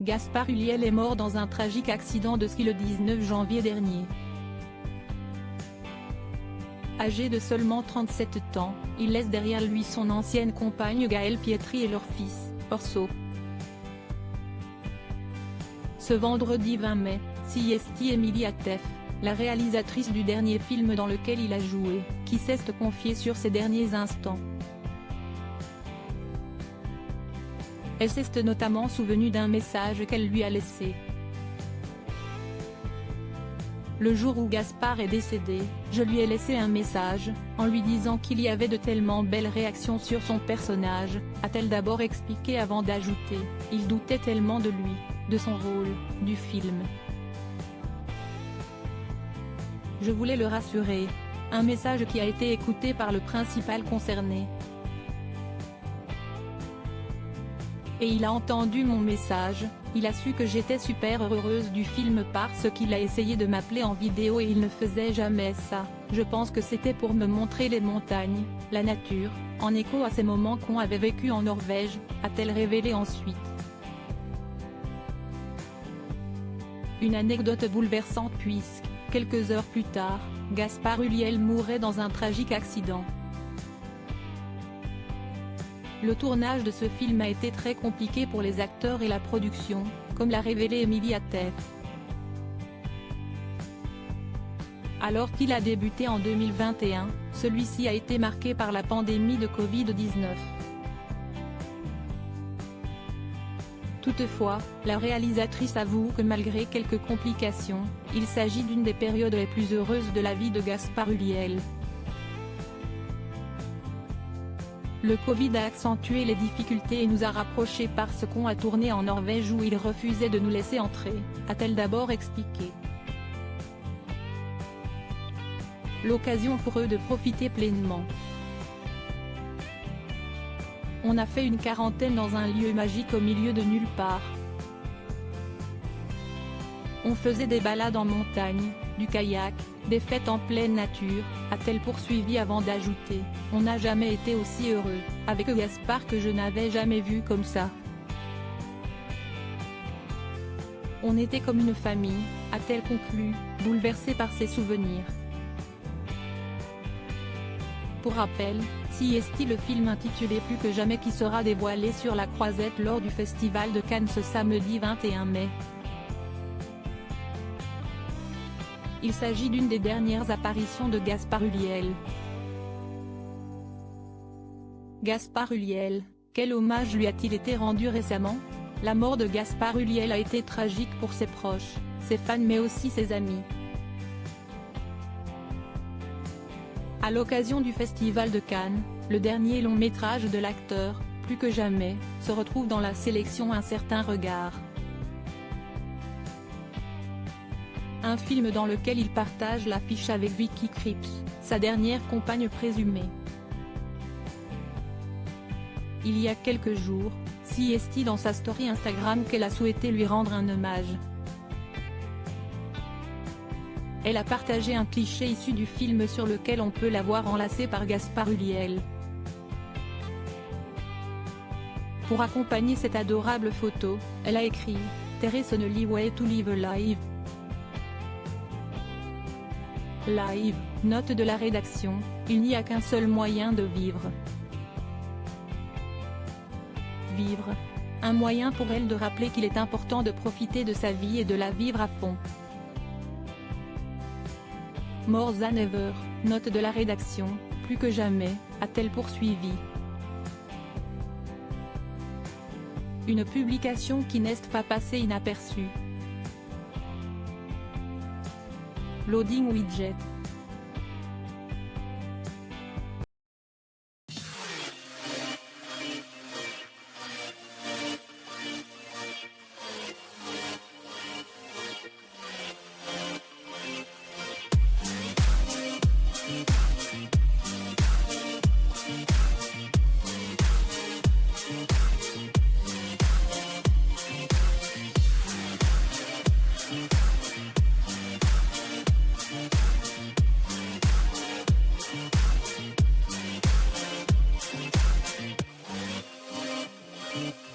Gaspard Ulliel est mort dans un tragique accident de ski le 19 janvier dernier. Âgé de seulement 37 ans, il laisse derrière lui son ancienne compagne Gaëlle Pietri et leur fils, Orso. Ce vendredi 20 mai, Siesti Emilie Atef, la réalisatrice du dernier film dans lequel il a joué, qui s'est confiée sur ses derniers instants. Elle s'est notamment souvenue d'un message qu'elle lui a laissé. Le jour où Gaspard est décédé, je lui ai laissé un message, en lui disant qu'il y avait de tellement belles réactions sur son personnage, a-t-elle d'abord expliqué avant d'ajouter, il doutait tellement de lui, de son rôle, du film. Je voulais le rassurer. Un message qui a été écouté par le principal concerné. Et il a entendu mon message, il a su que j'étais super heureuse du film parce qu'il a essayé de m'appeler en vidéo et il ne faisait jamais ça, je pense que c'était pour me montrer les montagnes, la nature, en écho à ces moments qu'on avait vécu en Norvège, a-t-elle révélé ensuite. Une anecdote bouleversante puisque, quelques heures plus tard, Gaspard Ulliel mourait dans un tragique accident. Le tournage de ce film a été très compliqué pour les acteurs et la production, comme l'a révélé Emilie Atef. Alors qu'il a débuté en 2021, celui-ci a été marqué par la pandémie de Covid-19. Toutefois, la réalisatrice avoue que malgré quelques complications, il s'agit d'une des périodes les plus heureuses de la vie de Gaspard Ulliel. Le Covid a accentué les difficultés et nous a rapprochés parce qu'on a tourné en Norvège où il refusait de nous laisser entrer, a-t-elle d'abord expliqué. L'occasion pour eux de profiter pleinement. On a fait une quarantaine dans un lieu magique au milieu de nulle part. On faisait des balades en montagne, du kayak, des fêtes en pleine nature, a-t-elle poursuivi avant d'ajouter, on n'a jamais été aussi heureux, avec Gaspard que je n'avais jamais vu comme ça. On était comme une famille, a-t-elle conclu, bouleversée par ses souvenirs. Pour rappel, Siesti, le film intitulé Plus que jamais qui sera dévoilé sur la Croisette lors du Festival de Cannes ce samedi 21 mai. Il s'agit d'une des dernières apparitions de Gaspard Ulliel. Gaspard Ulliel, quel hommage lui a-t-il été rendu récemment? La mort de Gaspard Ulliel a été tragique pour ses proches, ses fans mais aussi ses amis. À l'occasion du Festival de Cannes, le dernier long métrage de l'acteur, Plus que jamais, se retrouve dans la sélection Un certain regard. Un film dans lequel il partage l'affiche avec Vicky Krieps, sa dernière compagne présumée. Il y a quelques jours, Siesti dans sa story Instagram qu'elle a souhaité lui rendre un hommage. Elle a partagé un cliché issu du film sur lequel on peut la voir enlacée par Gaspard Ulliel. Pour accompagner cette adorable photo, elle a écrit « There is only way to live live ». Live, note de la rédaction, il n'y a qu'un seul moyen de vivre. Vivre. Un moyen pour elle de rappeler qu'il est important de profiter de sa vie et de la vivre à fond. More than ever, note de la rédaction, plus que jamais, a-t-elle poursuivi. Une publication qui n'est pas passée inaperçue. Loading widget. Thank you.